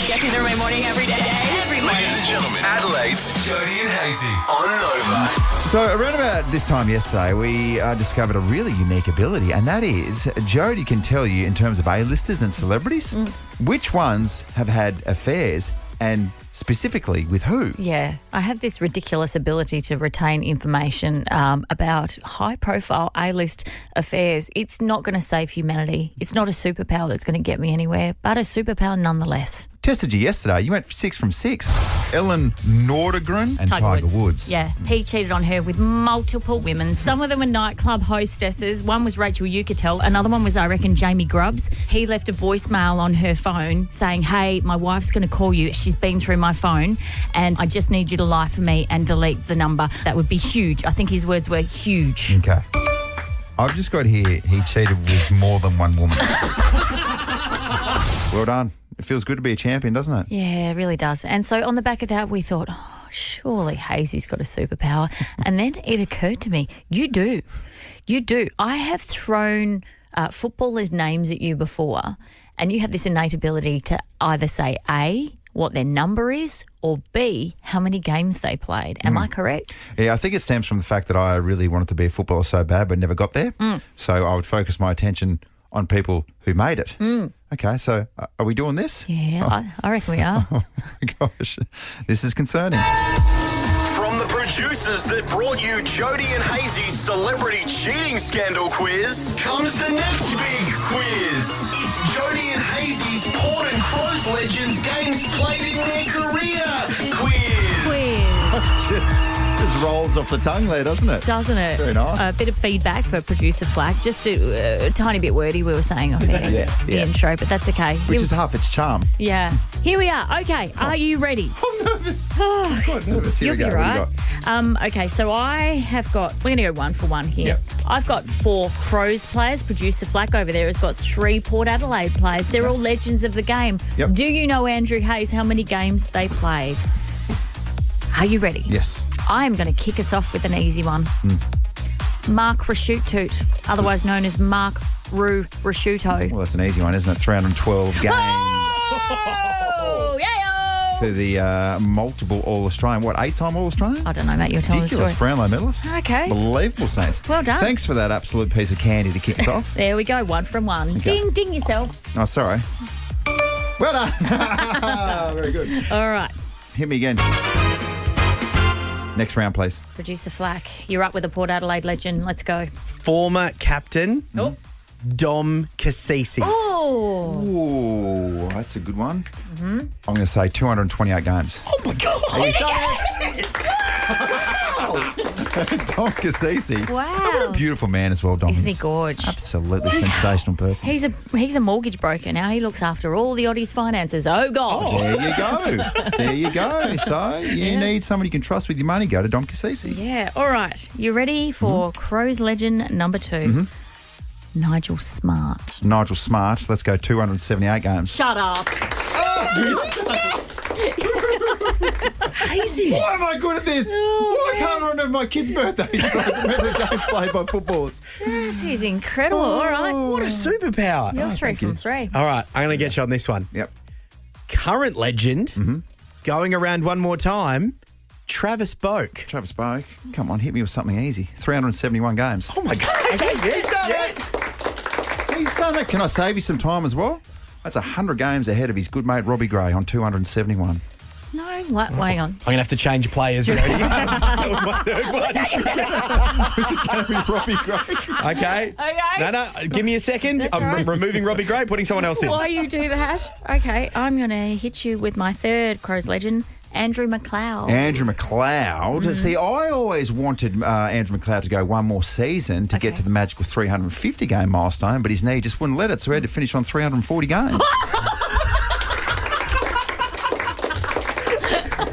Get you through my morning every day. Ladies and gentlemen, Adelaide's Jody and Hayesy on Nova. So around about this time yesterday, we discovered a really unique ability, and that is Jody can tell you in terms of A-listers and celebrities which ones have had affairs and specifically with who. Yeah, I have this ridiculous ability to retain information about high-profile A-list affairs. It's not going to save humanity. It's not a superpower that's going to get me anywhere, but a superpower nonetheless. Tested you yesterday. You went 6 from 6. Ellen Nordegren and Tiger Woods. Yeah, he cheated on her with multiple women. Some of them were nightclub hostesses. One was Rachel Yucatel. Another one was, I reckon, Jamie Grubbs. He left a voicemail on her phone saying, hey, my wife's going to call you. She's been through my phone and I just need you to lie for me and delete the number. That would be huge. I think his words were huge. Okay. I've just got here, he cheated with more than one woman. Well done. It feels good to be a champion, doesn't it? Yeah, it really does. And so on the back of that, we thought, oh, surely Hazesy's got a superpower. And then it occurred to me, you do. You do. I have thrown footballers' names at you before, and you have this innate ability to either say A, what their number is, or B, how many games they played. Am I correct? Yeah, I think it stems from the fact that I really wanted to be a footballer so bad but never got there. So I would focus my attention on people who made it. Okay, so are we doing this? Yeah, I reckon we are. Oh, my gosh. This is concerning. From the producers that brought you Jody and Hazy's celebrity cheating scandal quiz comes the next big quiz. It's Jody and Hazy's Port and Crows Legends games played in their career quiz. Just rolls off the tongue there, doesn't it? Doesn't it? Very nice. A bit of feedback for producer Flack. Just a tiny bit wordy, we were saying on the intro, but that's okay. Which is half its charm. Yeah. Here we are. Okay. Are you ready? I'm nervous. I'm quite nervous. Here You'll we go. be right. What have you got? Okay, so I have got, we're going to go one for one here. Yep. I've got 4 Crows players. Producer Flack over there has got 3 Port Adelaide players. They're all legends of the game. Yep. Do you know, Andrew Hayes, how many games they played? Are you ready? Yes. I am going to kick us off with an easy one. Mark Rashutoot, otherwise known as Mark Roo Rashuto. Well, that's an easy one, isn't it? 312 games. Oh, yeah. For the multiple All-Australian. What, 8-time All-Australian? I don't know, mate. You're telling the story. Ridiculous Brownlow medalist. Okay. Unbelievable, Saints. Well done. Thanks for that absolute piece of candy to kick us off. There we go. 1 from 1. Okay. Ding, ding yourself. Oh, sorry. Well done. Very good. All right. Hit me again. Next round, please. Producer Flack, you're up with a Port Adelaide legend. Let's go. Former captain Dom Cassisi. Oh. Ooh, that's a good one. I'm going to say 228 games. Oh my God. He's done it. Dom Cassisi. Wow. What a beautiful man as well, Dom. Isn't he gorgeous? Absolutely sensational person. He's a mortgage broker now. He looks after all the Aussies' finances. Oh, God. There you go. There you go. So you need someone you can trust with your money. Go to Dom Cassisi. Yeah. All right. You ready for Crows legend number 2? Nigel Smart. Nigel Smart. Let's go 278 games. Shut up. Hazy. Why am I good at this? Why can't I remember my kids' birthdays? I remember the games played by footballers. She's incredible. All right. What a superpower. You're 3 from 3. All right, I'm going to get you on this one. Yep. Current legend, going around one more time, Travis Boak. Travis Boak. Come on, hit me with something easy. 371 games. Oh my God. Yes. He's done it. Can I save you some time as well? That's 100 games ahead of his good mate Robbie Gray on 271. No, what? Hang on. I'm going to have to change players. Ready? That was my third one. Is it going to be Robbie Gray? Okay. Okay. No, give me a second. That's I'm all right. removing Robbie Gray, putting someone else in. Why you do that? Okay, I'm going to hit you with my 3rd Crows legend, Andrew McLeod. Andrew McLeod. See, I always wanted Andrew McLeod to go one more season to get to the magical 350-game milestone, but his knee just wouldn't let it, so he had to finish on 340 games.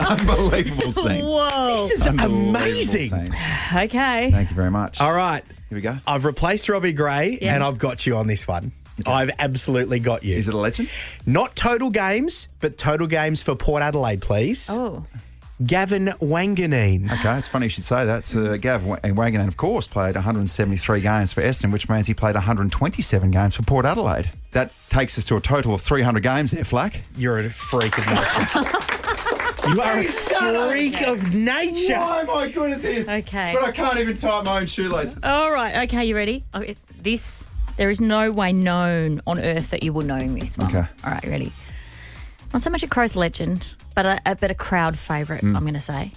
Unbelievable scenes. Whoa. This is amazing. Scenes. Okay. Thank you very much. All right. Here we go. I've replaced Robbie Gray and I've got you on this one. Okay. I've absolutely got you. Is it a legend? Not total games, but total games for Port Adelaide, please. Oh. Gavin Wanganeen. Okay, it's funny you should say that. Gav Wanganeen, of course, played 173 games for Essendon, which means he played 127 games for Port Adelaide. That takes us to a total of 300 games there, Flack. You're a freak of nature. You are a freak of nature. Why am I good at this? Okay. But I can't even tie my own shoelaces. All right. Okay, you ready? Okay, there is no way known on earth that you will know this one. Okay. All right, ready? Not so much a Crows legend, but a crowd favourite, I'm going to say.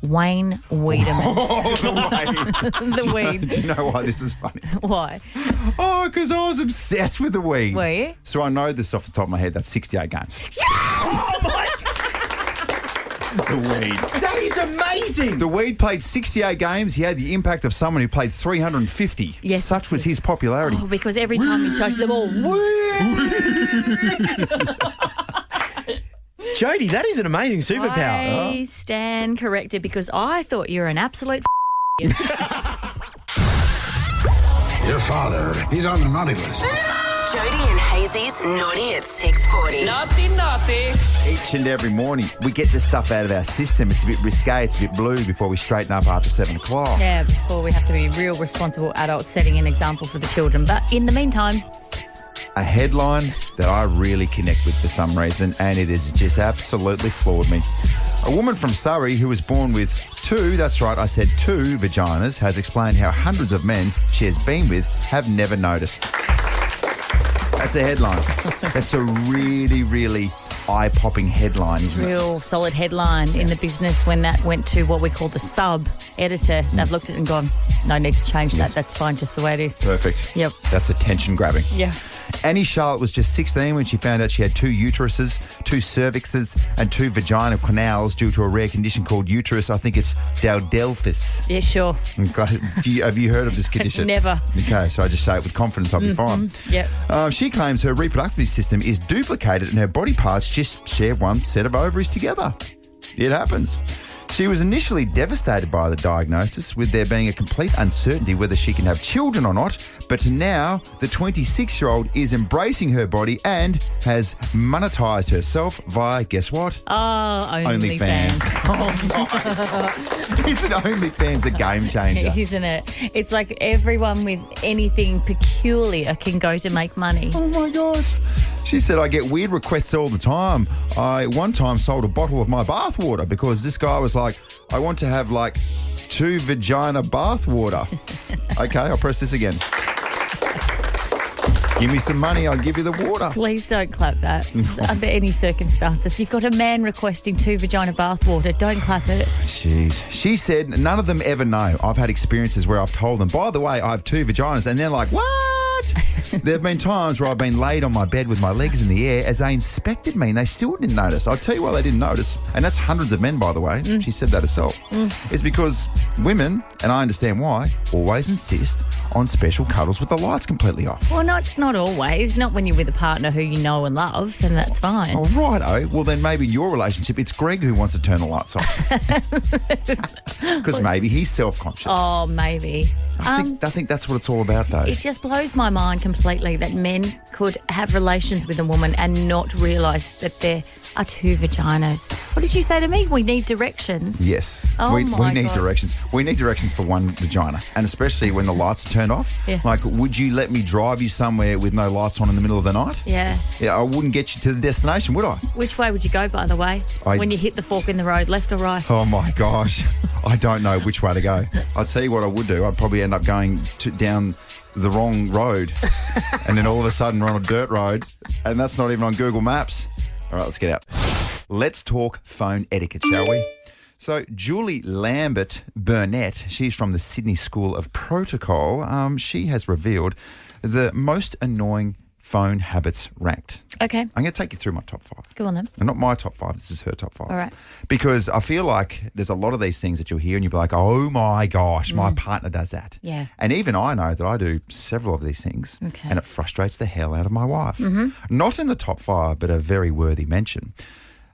Wayne Wiedemann. The weed. Do you know why this is funny? Why? Oh, because I was obsessed with the weed. Were you? So I know this off the top of my head. That's 68 games. Oh, my The weed. That is amazing. The weed played 68 games. He had the impact of someone who played 350. Yes. Such was his popularity. Oh, because every time you touch them all, Jody, that is an amazing superpower. I stand corrected because I thought you were an absolute Your father, he's on the naughty list. Jody and Hazy's Naughty at 6:40. Each and every morning, we get this stuff out of our system. It's a bit risque, it's a bit blue before we straighten up after 7 o'clock. Yeah, before we have to be real responsible adults setting an example for the children. But in the meantime, A headline that I really connect with for some reason, and it has just absolutely floored me. A woman from Surrey who was born with two, that's right, I said two vaginas, has explained how hundreds of men she has been with have never noticed. That's a headline. That's a really, really eye-popping headline, isn't it? real solid headline in the business when that went to what we call the sub-editor. They've looked at it and gone, no need to change that. That's fine just the way it is. Perfect. Yep. That's attention grabbing. Yeah. Annie Charlotte was just 16 when she found out she had two uteruses, two cervixes, and two vaginal canals due to a rare condition called uterus. I think it's Delphus. Yeah, sure. Have you heard of this condition? Never. Okay, so I just say it with confidence, I'll be fine. Yep. She claims her reproductive system is duplicated and her body parts just share one set of ovaries together. It happens. She was initially devastated by the diagnosis, with there being a complete uncertainty whether she can have children or not. But now, the 26-year-old is embracing her body and has monetised herself via, guess what? Oh, OnlyFans. Isn't OnlyFans a game changer? Isn't it? It's like everyone with anything peculiar can go to make money. Oh my gosh. She said, I get weird requests all the time. I one time sold a bottle of my bath water because this guy was like, I want to have like 2 vagina bath water. Okay, I'll press this again. Give me some money, I'll give you the water. Please don't clap that under any circumstances. You've got a man requesting 2 vagina bath water. Don't clap it. Jeez. She said none of them ever know. I've had experiences where I've told them, by the way, I have 2 vaginas, and they're like, what? There have been times where I've been laid on my bed with my legs in the air as they inspected me and they still didn't notice. I'll tell you why they didn't notice. And that's hundreds of men, by the way. She said that herself. It's because women, and I understand why, always insist on special cuddles with the lights completely off. Well, not always. Not when you're with a partner who you know and love, and that's fine. Oh, righto. Well, then maybe in your relationship, it's Greg who wants to turn the lights off. Because maybe he's self-conscious. Oh, maybe. I think that's what it's all about, though. It just blows my mind completely that men could have relations with a woman and not realise that there are 2 vaginas. What did you say to me? We need directions. Yes. Oh, we my need God. directions. We need directions for one vagina. And especially when the lights are turned off. Yeah. Like, would you let me drive you somewhere with no lights on in the middle of the night? Yeah. Yeah, I wouldn't get you to the destination, would I? Which way would you go, by the way, when you hit the fork in the road, left or right? Oh, my gosh. I don't know which way to go. I'll tell you what I would do. I'd probably end up going down the wrong road and then all of a sudden we're on a dirt road and that's not even on Google Maps. All right, let's get out. Let's talk phone etiquette, shall we? So Julie Lambert Burnett, she's from the Sydney School of Protocol. She has revealed the most annoying phone habits ranked. Okay. I'm going to take you through my top 5. Go on then. And not my top 5, this is her top 5. All right. Because I feel like there's a lot of these things that you'll hear and you'll be like, oh my gosh, my partner does that. Yeah. And even I know that I do several of these things. Okay. And it frustrates the hell out of my wife. Not in the top 5, but a very worthy mention.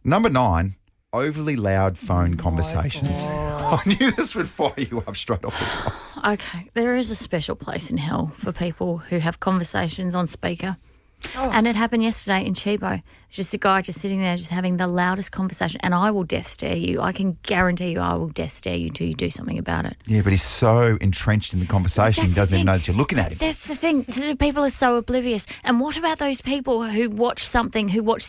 Number 9, overly loud phone conversations. I knew this would fire you up straight off the top. Okay. There is a special place in hell for people who have conversations on speaker. And it happened yesterday in Chibo. It's just a guy just sitting there just having the loudest conversation, and I will death stare you. I can guarantee you I will death stare you till you do something about it. Yeah, but he's so entrenched in the conversation, he doesn't even know that you're looking at him. That's the thing. People are so oblivious. And what about those people who watch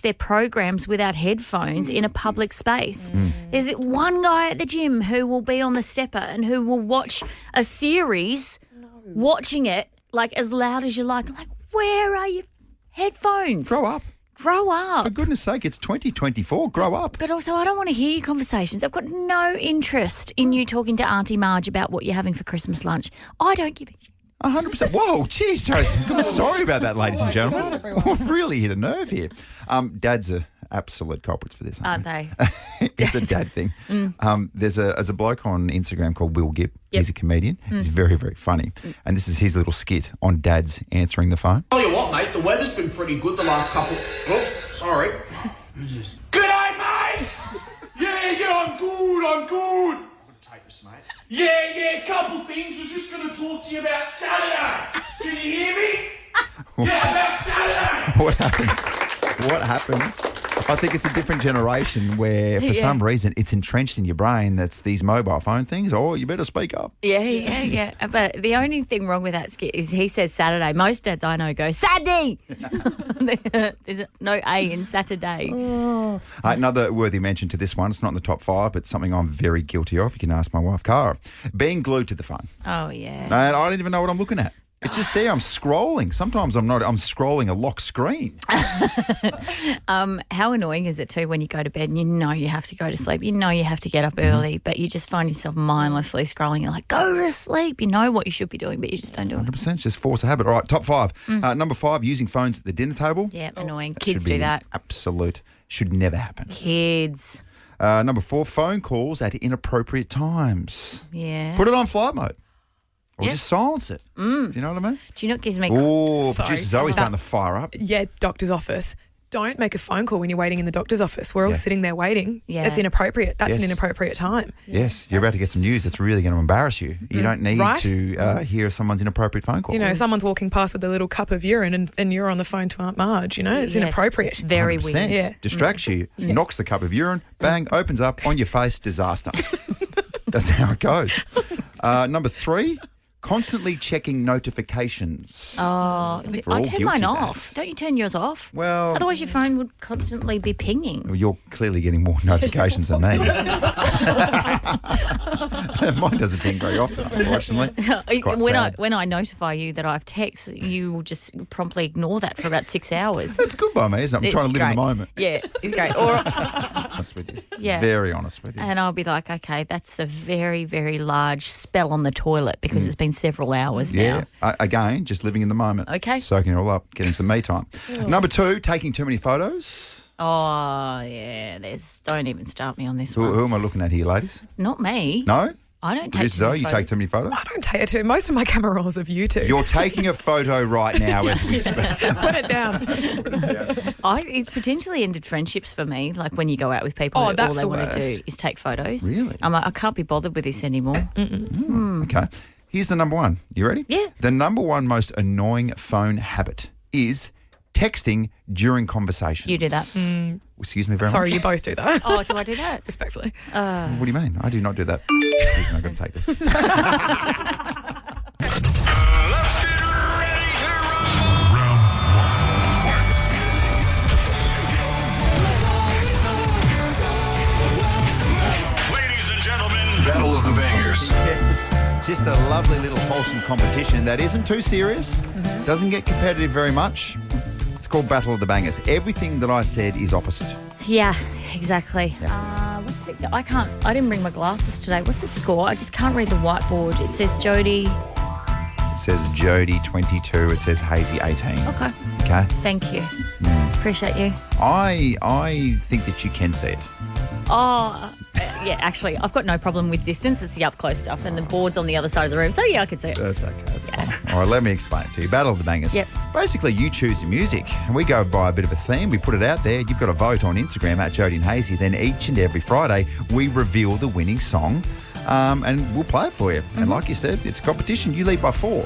their programs without headphones in a public space? There's one guy at the gym who will be on the stepper and who will watch a series, watching it like as loud as you like. Like, where are your headphones? Grow up. Grow up. For goodness sake, it's 2024. Grow up. But also, I don't want to hear your conversations. I've got no interest in you talking to Auntie Marge about what you're having for Christmas lunch. I don't give a shit. 100%. Whoa, geez, I'm sorry about that, ladies and gentlemen. We've really hit a nerve here. Dads are absolute culprits for this, aren't they? It's a dad thing. There's a bloke on Instagram called Will Gibb. Yep. He's a comedian. He's very, very funny. And this is his little skit on dads answering the phone. Tell you what, mate, the weather's been pretty good the last couple... Oh, sorry. G'day, mate! Yeah, I'm good. I'm going to take this, mate. Yeah, couple things. Was just going to talk to you about Saturday. Can you hear me? Yeah, about Saturday. What happens? I think it's a different generation where, for some reason, it's entrenched in your brain that's these mobile phone things. Oh, you better speak up. Yeah. But the only thing wrong with that skit is he says Saturday. Most dads I know go, Saturday! There's no A in Saturday. Another worthy mention to this one. It's not in the top 5, but something I'm very guilty of. You can ask my wife, Cara. Being glued to the phone. Oh, yeah. And I don't even know what I'm looking at. It's just there. I'm scrolling. Sometimes I'm not. I'm scrolling a lock screen. How annoying is it too when you go to bed and you know you have to go to sleep, you know you have to get up early, but you just find yourself mindlessly scrolling. You're like, go to sleep. You know what you should be doing, but you just don't do it. 100%. Just force a habit. All right, top 5. Number 5, using phones at the dinner table. Yeah, annoying. Kids Should be do that. Absolute. Should never happen. Kids. Number 4, phone calls at inappropriate times. Yeah. Put it on flight mode. Or Yes. just silence it. Do you know what I mean? Do you know what gives me... Oh, Sorry. producer Zoe's starting to fire up. Yeah, doctor's office. Don't make a phone call when you're waiting in the doctor's office. We're all sitting there waiting. Yeah. It's inappropriate. That's an Yes. inappropriate time. Yes, you're about to get some news that's really going to embarrass you. You don't need Right? to hear someone's inappropriate phone call. You know, someone's walking past with a little cup of urine and you're on the phone to Aunt Marge, you know? It's Yes, inappropriate. It's very 100%. weird. Yeah. Distracts you, knocks the cup of urine, bang, opens up, on your face, disaster. That's how it goes. Number 3, constantly checking notifications. Oh, think we're I all turn guilty mine of that. off. Don't you turn yours off? Well- otherwise your phone would constantly be pinging. Well, you're clearly getting more notifications than me. Mine doesn't ping very often, unfortunately. It's quite sad. When I notify you that I've texted, you will just promptly ignore that for about 6 hours. That's good by me, isn't it? I'm trying to live in the moment. Yeah, it's great. Or, Honest with you. Yeah. Very honest with you. and I'll be like, okay, that's a very, very large spell on the toilet because it's been several hours Yeah. now. Again, just living in the moment. Okay. Soaking it all up, getting some me time. Number 2, taking too many photos. Oh, yeah. Don't even start me on this one. Who am I looking at here, ladies? Not me. No? I don't take Producer too many Zoe, you photos. take too many photos? I don't take it to. Most of my camera rolls of you two. You're taking a photo right now as we speak. Put it down. It's potentially ended friendships for me, like when you go out with people Oh, who all that's they the want to do worst. is take photos. Really? I'm like, I can't be bothered with this anymore. Okay. Here's the number 1. You ready? Yeah. The number 1 most annoying phone habit is texting during conversations. You do that. Excuse me very Sorry, much. you both do that. Oh, do I do that? Respectfully. What do you mean? I do not do that. Excuse me, I'm going to take this. Let's get ready to rumble. Ladies and gentlemen, Battle of the Bangers. Yes, just a lovely little wholesome competition that isn't too serious, doesn't get competitive very much. It's called Battle of the Bangers. Everything that I said is opposite. Yeah, exactly. I didn't bring my glasses today. What's the score? I just can't read the whiteboard. It says Jody. It says Jody 22. It says Hayesy 18. Okay. Okay. Thank you. Appreciate you. I think that you can see it. Oh, yeah, actually, I've got no problem with distance. It's the up close stuff, and the board's on the other side of the room. So, yeah, I can see it. That's okay. That's fine. All right, let me explain it to you. Battle of the Bangers. Yep. Basically, you choose the music, and we go by a bit of a theme. We put it out there. You've got to vote on Instagram at Jody and Hayesy. Then each and every Friday, we reveal the winning song, and we'll play it for you. And like you said, it's a competition. You lead by 4.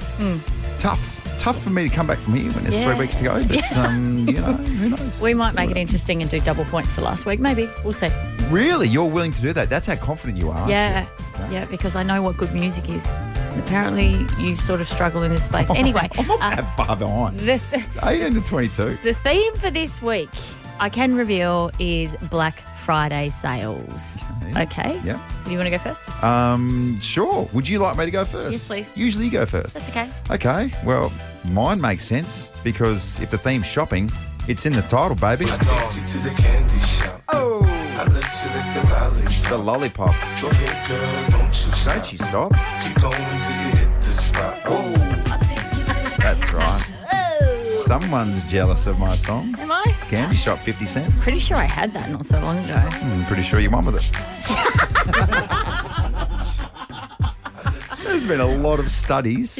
Tough. tough for me to come back from here when there's 3 weeks to go. But, who knows? We might make it interesting and do double points to last week. Maybe. We'll see. Really? You're willing to do that? That's how confident you are, aren't Yeah. you? Yeah, because I know what good music is. And apparently you sort of struggle in this space. Anyway. I'm not that far behind. It's 18 to 22. The theme for this week, I can reveal, is Black Friday sales. Okay? Yeah. So do you want to go first? Sure. Would you like me to go first? Yes, please. Usually you go first. That's okay. Okay. Well, mine makes sense because if the theme's shopping, it's in the title, baby. Take you to the candy shop. Oh. I let you lick the lollipop. The lollipop. Go ahead, girl, don't you stop. Don't you stop. Keep going till you hit the spot. Whoa. That's right. Someone's jealous of my song. Am I? Candy Shop, 50 Cent. Pretty sure I had that not so long ago. I'm pretty sure you won with it. There's been a lot of studies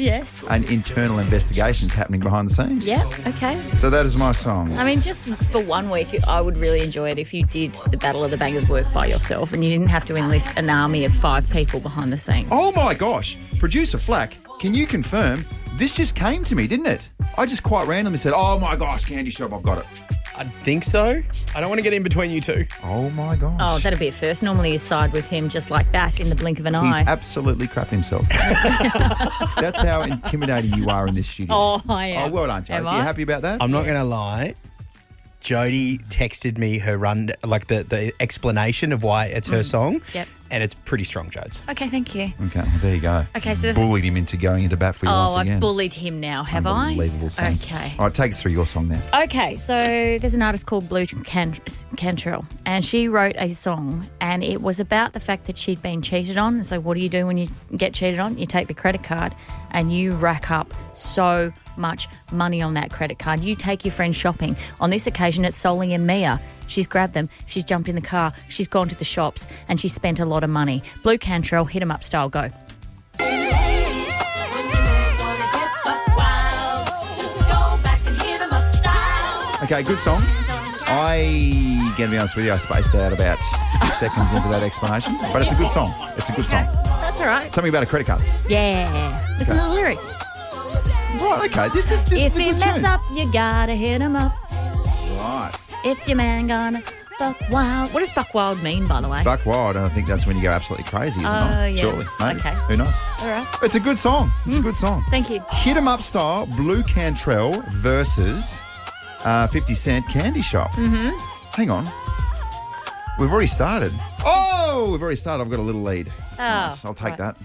and internal investigations happening behind the scenes. Yeah, okay. So that is my song. I mean, just for 1 week, I would really enjoy it if you did the Battle of the Bangers work by yourself and you didn't have to enlist an army of 5 people behind the scenes. Oh my gosh. Producer Flack, can you confirm this just came to me, didn't it? I just quite randomly said, oh my gosh, Candy Shop, I've got it. I think so. I don't want to get in between you two. Oh my gosh. Oh, that'd be a first. Normally you side with him just like that in the blink of an He's eye. absolutely crap himself. That's how intimidating you are in this studio. Oh, I am. Oh, well done, Jody. Are you happy about that? I'm not going to lie. Jody texted me her the explanation of why it's her song. Yep. And it's pretty strong, Jodes. Okay, thank you. Okay, well, there you go. Okay, so bullied him into going into bat for you once again. I've bullied him now, have I? Unbelievable sense. Okay. All right, take us through your song then. Okay, so there's an artist called Blue Cantrell, and she wrote a song, and it was about the fact that she'd been cheated on. So what do you do when you get cheated on? You take the credit card and you rack up so much money on that credit card. You take your friend shopping. On this occasion, it's Soli and Mia. She's grabbed them, she's jumped in the car, she's gone to the shops, and she's spent a lot of money. Blue Cantrell, hit 'em up style, go. Okay, good song. I, gonna be honest with you, I spaced out about 6 seconds into that explanation, but it's a good song. It's a good song. That's all right. Something about a credit card. Yeah. Listen to the lyrics. Right, okay. This is a If good you mess tune. up, you gotta hit 'em up. Right. If your man gonna buck wild. What does buck wild mean, by the way? Buck wild, and I think that's when you go absolutely crazy, isn't Oh, it? yeah. Surely. Maybe. Okay. Who knows? All right. It's a good song. It's a good song. Thank you. Hit 'em up style, Blue Cantrell versus 50 Cent Candy Shop. Mm-hmm. Hang on. We've already started. Oh, we've already started. I've got a little lead. That's nice. I'll take that.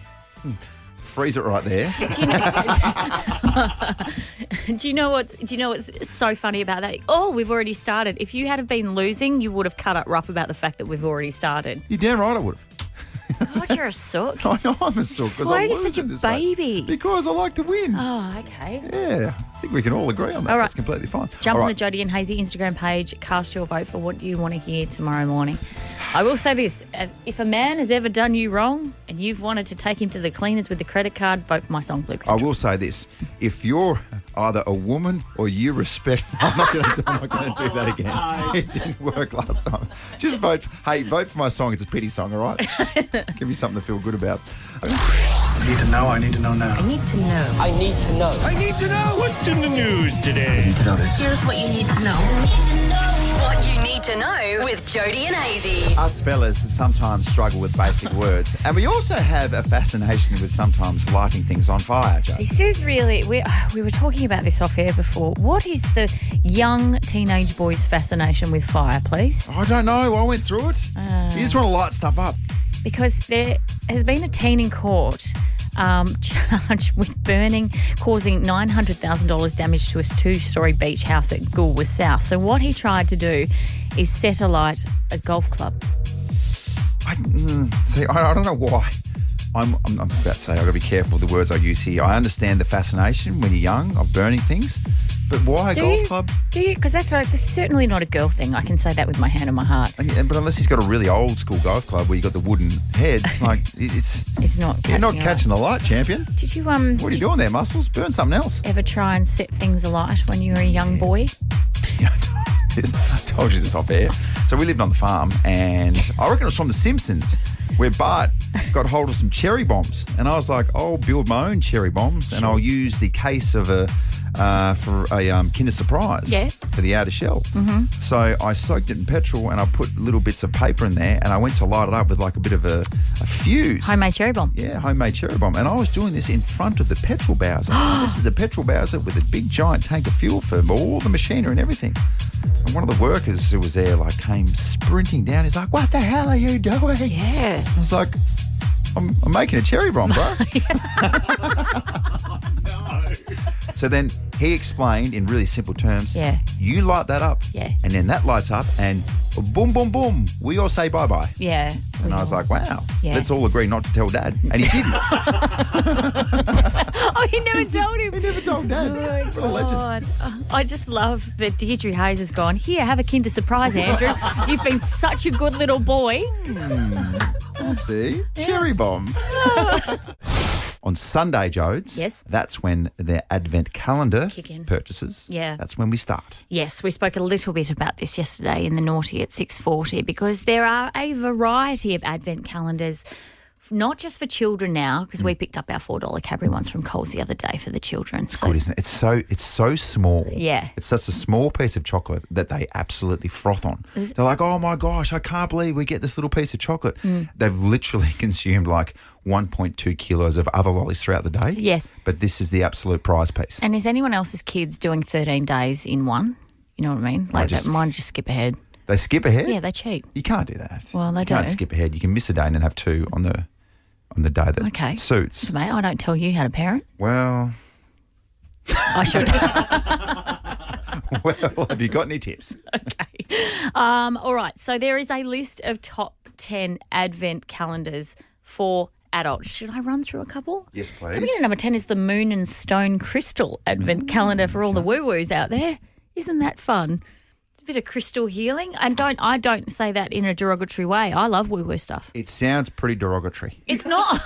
Freeze it right there. Do you know what's so funny about that? Oh, we've already started. If you had have been losing, you would have cut up rough about the fact that we've already started. You're damn right I would have. God, you're a sook. I know I'm a sook. 'cause Why I are you lose such a at this rate. baby? Because I like to win. Oh, okay. Yeah, I think we can all agree on that. All right. That's completely fine. Jump All on right. the Jodie and Hayesy Instagram page. Cast your vote for what you want to hear tomorrow morning. I will say this. If a man has ever done you wrong and you've wanted to take him to the cleaners with the credit card, vote for my song, Blue I Country. will say this. If you're either a woman or you respect... I'm not going to do that again. It didn't work last time. Just vote. Vote for my song. It's a pity song, all right? Give me something to feel good about. I need to know. I need to know now. I need to know. I need to know. What's in the news today? To know this. Here's what you need to know. What you need to know with Jody and Hayesy. Us fellas sometimes struggle with basic words. And we also have a fascination with sometimes lighting things on fire, Joe. This is really, we were talking about this off air before. What is the young teenage boy's fascination with fire, please? I don't know. I went through it. You just want to light stuff up. Because there has been a teen in court charged with burning, causing $900,000 damage to his 2-story beach house at Goolwa South. So what he tried to do is set alight a golf club. I don't know why. I'm about to say I've got to be careful with the words I use here. I understand the fascination when you're young of burning things, but why a golf club? Do you? Because that's certainly not a girl thing. I can say that with my hand on my heart. But unless he's got a really old school golf club where you got the wooden heads, like It's not. you're not catching the light, champion. Did you What are you doing there, Muscles? Burn something else. ever try and set things alight when you were a young boy? I told you this off air. So we lived on the farm, and I reckon it was from The Simpsons, where Bart got hold of some cherry bombs, and I was like, I'll build my own cherry bombs, and I'll use the case of a for a Kinder Surprise for the outer shell. Mm-hmm. So I soaked it in petrol and I put little bits of paper in there and I went to light it up with like a bit of a fuse. Homemade cherry bomb. Yeah, homemade cherry bomb. And I was doing this in front of the petrol bowser. This is a petrol bowser with a big giant tank of fuel for all the machinery and everything. And one of the workers who was there came sprinting down. He's like, "What the hell are you doing?" Yeah. I was like, I'm making a cherry bomb, bro. So then he explained in really simple terms, you light that up, and then that lights up, and boom, boom, boom, we all say bye-bye. Yeah. And I was like, wow, let's all agree not to tell Dad. And he didn't. Oh, he never told him. He never told Dad. Oh, what a legend. I just love that Deirdre Hayes has gone, here, have a Kinder Surprise, Andrew. You've been such a good little boy. See? Cherry bomb. On Sunday, Jodes, that's when their Advent calendar purchases, that's when we start. Yes, we spoke a little bit about this yesterday in the Naughty at 6:40 because there are a variety of Advent calendars, not just for children now, because we picked up our $4 Cadbury ones from Coles the other day for the children. It's good, isn't it? It's so small. Yeah. It's such a small piece of chocolate that they absolutely froth on. They're like, oh my gosh, I can't believe we get this little piece of chocolate. They've literally consumed like 1.2 kilos of other lollies throughout the day. Yes. But this is the absolute prize piece. And is anyone else's kids doing 13 days in one? You know what I mean? Like mine just skip ahead. They skip ahead? Yeah, they cheat. You can't do that. Well, they You can't skip ahead. You can miss a day and then have two on the day that suits. So, mate, I don't tell you how to parent. Well, I should. well, have you got any tips? Okay. All right. So there is a list of top 10 Advent calendars for adults. Should I run through a couple? Yes, please. Coming in at number 10 is the Moon and Stone Crystal Advent calendar for all the woo-woos out there. Isn't that fun? It's a bit of crystal healing. And I don't say that in a derogatory way. I love woo-woo stuff. It sounds pretty derogatory. It's not.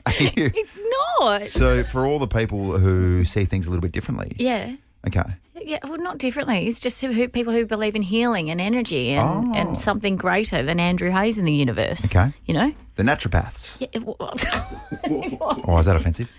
It's not. So for all the people who see things a little bit differently. Yeah. Okay. Yeah, well, not differently. It's just people who believe in healing and energy and something greater than Andrew Hayes in the universe. Okay. You know? The naturopaths. Yeah. Oh, is that offensive?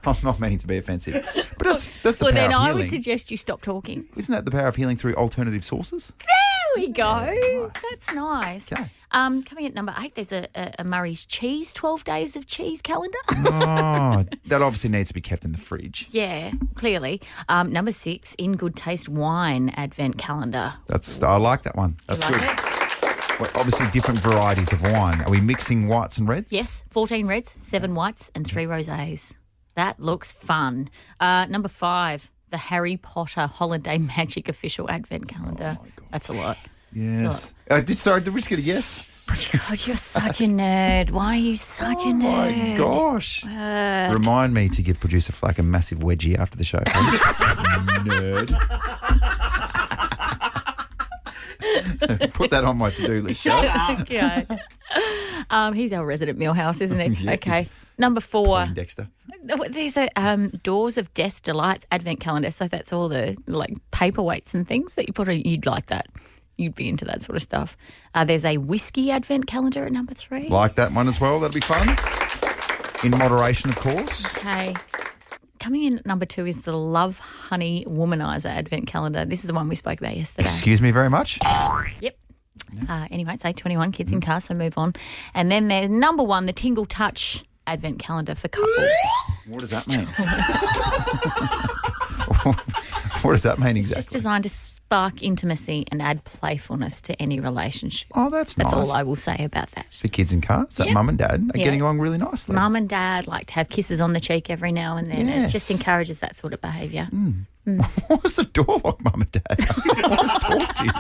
I'm not meaning to be offensive. But that's the power of healing. Well, then I would suggest you stop talking. Isn't that the power of healing through alternative sources? There we go. Nice. That's nice. Okay. Coming at number 8, there's a Murray's Cheese, 12 Days of Cheese calendar. Oh, that obviously needs to be kept in the fridge. Yeah, clearly. Number 6, In Good Taste Wine Advent calendar. I like that one. That's You like good. it? Well, obviously different varieties of wine. Are we mixing whites and reds? Yes, 14 reds, 7 whites and 3 rosés. That looks fun. Number 5, the Harry Potter Holiday Magic Official Advent calendar. Oh, my God. That's a lot. Yes. Did we just get a yes? God, you're such a nerd. Why are you such a nerd? Oh, my gosh. Remind me to give producer Flack a massive wedgie after the show. Nerd. Put that on my to-do list. Shut up. Okay. He's our resident Millhouse, isn't he? Yes. Okay. Number 4. Dexter. There's a Doors of Death's Delights Advent calendar. So that's all the paperweights and things that you put on. You'd like that. You'd be into that sort of stuff. There's a whiskey Advent calendar at number 3. Like that one as well. That'll be fun. In moderation, of course. Okay. Coming in at number 2 is the Love Honey Womanizer Advent calendar. This is the one we spoke about yesterday. Excuse me very much. Yep. Anyway, it's 8:21, kids in cars, so move on. And then there's number 1, the Tingle Touch Advent calendar for couples. What does that mean? What does that mean It's exactly? just designed to spark intimacy and add playfulness to any relationship. Oh, that's nice. That's all I will say about that. For kids in cars, that Yeah. mum and dad are Yeah. getting along really nicely. Mum and dad like to have kisses on the cheek every now and then. Yes. It just encourages that sort of behaviour. What was the door lock, mum and dad? I want to talk to you.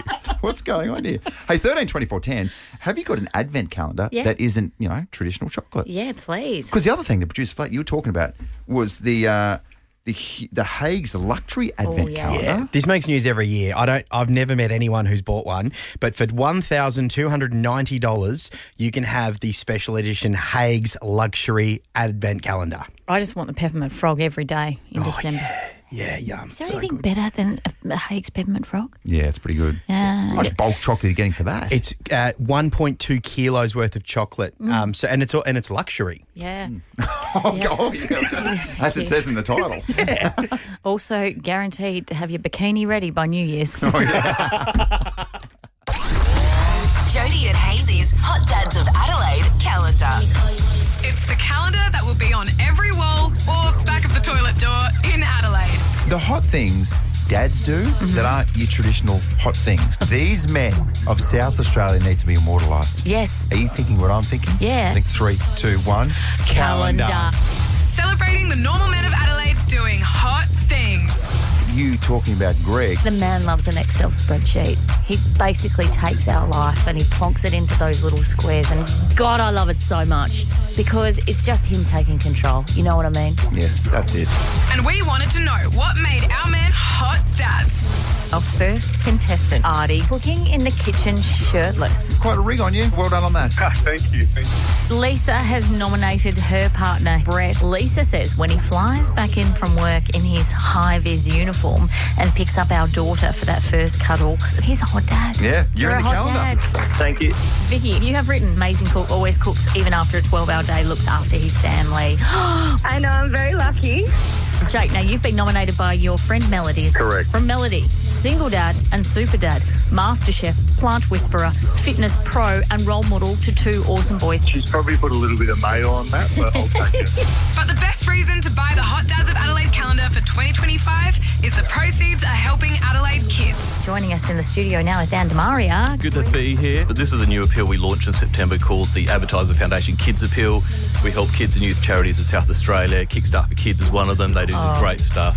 What's going on here? Hey, 13, 24, 10, have you got an advent calendar that isn't, traditional chocolate? Yeah, please. Because the other thing that producer Flat you were talking about was the Hague's luxury advent calendar. Yeah, this makes news every year. I've never met anyone who's bought one, but for $1,290, you can have the special edition Hague's luxury advent calendar. I just want the peppermint frog every day in December. Yeah, yum. Is there anything better than a Hague's peppermint frog? Yeah, it's pretty good. How much bulk chocolate are you getting for that? It's 1.2 kilos worth of chocolate. And it's luxury. Yeah. As it says in the title. Also guaranteed to have your bikini ready by New Year's. Jody and Hazy's Hot Dads of Adelaide calendar. It's the calendar that will be on every wall or back of the toilet door in Adelaide. The hot things dads do that aren't your traditional hot things. These men of South Australia need to be immortalised. Yes. Are you thinking what I'm thinking? Yeah. I think 3, 2, 1. Calendar. Celebrating the normal men of Adelaide doing hot things. You talking about Greg. The man loves an Excel spreadsheet. He basically takes our life and he plonks it into those little squares. And God, I love it so much because it's just him taking control. You know what I mean? Yes, that's it. And we wanted to know what made our men hot dads. Our first contestant, Artie, cooking in the kitchen shirtless. Quite a rig on you. Well done on that. Thank you. Lisa has nominated her partner, Brett. Lisa says when he flies back in from work in his high-vis uniform and picks up our daughter for that first cuddle, he's a hot dad. Yeah, you're in a the hot calendar. dad. Thank you. Vicky, you have written amazing cook, always cooks, even after a 12-hour day, looks after his family. I know, I'm very lucky. Jake, now you've been nominated by your friend Melody. Correct. From Melody, single dad and super dad, master chef, plant whisperer, fitness pro and role model to 2 awesome boys. She's probably put a little bit of mayo on that, but I'll take it. But the best reason to buy the Hot Dads of Adelaide calendar for 2025 is the proceeds are helping Adelaide kids. Joining us in the studio now is Dan Demaria. Good to be here. This is a new appeal we launched in September called the Advertiser Foundation Kids Appeal. We help kids and youth charities in South Australia. Kickstart for Kids is one of them. They do some great stuff.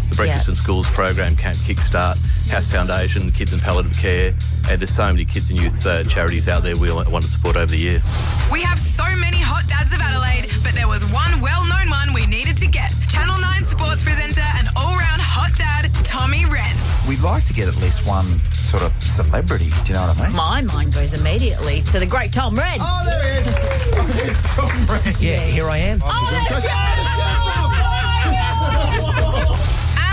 The Breakfast in Schools program, Camp Kickstart, House Foundation, Kids in Palliative Care, and there's so many kids and youth charities out there we want to support over the year. We have so many Hot Dads of Adelaide, but there was one well-known one we needed to get. Channel 9 sports presenter and all-round hot dad, Tommy Wren. We'd like to get at least one sort of celebrity. Do you know what I mean? My mind goes immediately to the great Tom Wren. Oh, there he is. It's Tom Wren. Yeah, here I am. And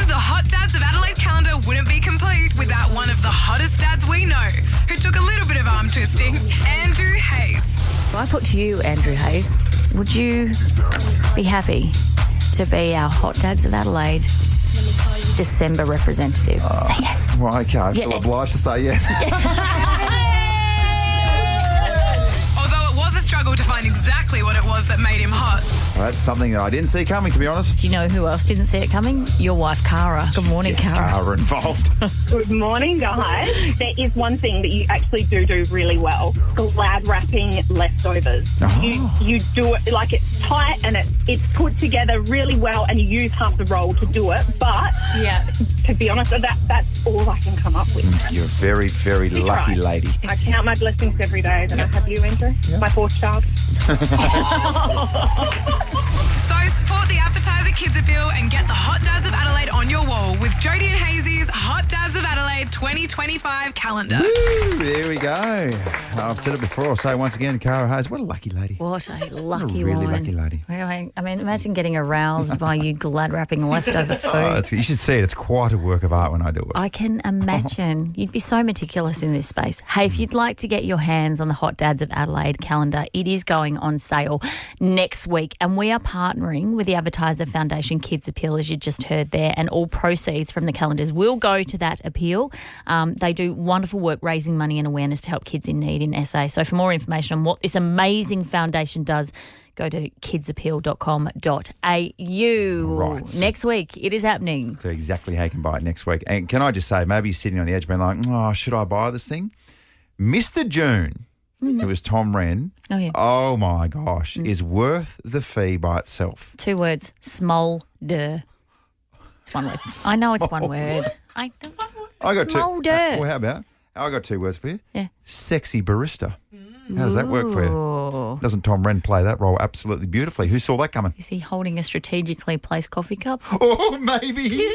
the Hot Dads of Adelaide calendar wouldn't be complete without one of the hottest dads we know, who took a little bit of arm twisting, Andrew Hayes. I put to you, Andrew Hayes, would you be happy to be our Hot Dads of Adelaide December representative? Say yes. Well, okay. I feel obliged to say yes. Although it was a struggle to find exactly what it was that made him hot. Well, that's something that I didn't see coming, to be honest. Do you know who else didn't see it coming? Your wife, Cara. Good morning, Cara. Cara involved. Good morning, guys. There is one thing that you actually do really well: glad wrapping leftovers. You do it like it's tight and it's put together really well, and you use half the roll to do it. But to be honest, that's all I can come up with. You're a very, very lucky lady. I count my blessings every day that I have you, Andrew. My fourth child. So support the Advertiser Kids Appeal and get the Hot Dads of Adelaide on your wall with Jody and Hazy's Hot Dads of Adelaide 2025 calendar. Woo, there we go. I've said it before. I'll say it once again. Cara Hayes, what a lucky lady. What a lucky really woman. lucky lady. I mean, imagine getting aroused by you glad wrapping leftover food. Oh, you should see it. It's quite a work of art when I do it. I can imagine. You'd be so meticulous in this space. Hey, if you'd like to get your hands on the Hot Dads of Adelaide calendar, it is going on sale next week. And we are partnering with the Advertiser Foundation Kids Appeal, as you just heard there, and all proceeds from the calendars will go to that appeal. They do wonderful work raising money and awareness to help kids in need in SA. So for more information on what this amazing foundation does, go to kidsappeal.com.au. Right. Next week, it is happening. So exactly how you can buy it next week. And can I just say, maybe you're sitting on the edge being like, oh, should I buy this thing? Mr. June, it was Tom Wren. Oh, yeah. Oh, my gosh, is worth the fee by itself. 2 words, smolder. It's 1 word. I know it's 1 word. I got smolder. Well, how about, I got 2 words for you. Yeah. Sexy barista. How does that work for you? Doesn't Tom Wren play that role absolutely beautifully? Who saw that coming? Is he holding a strategically placed coffee cup? Oh, maybe.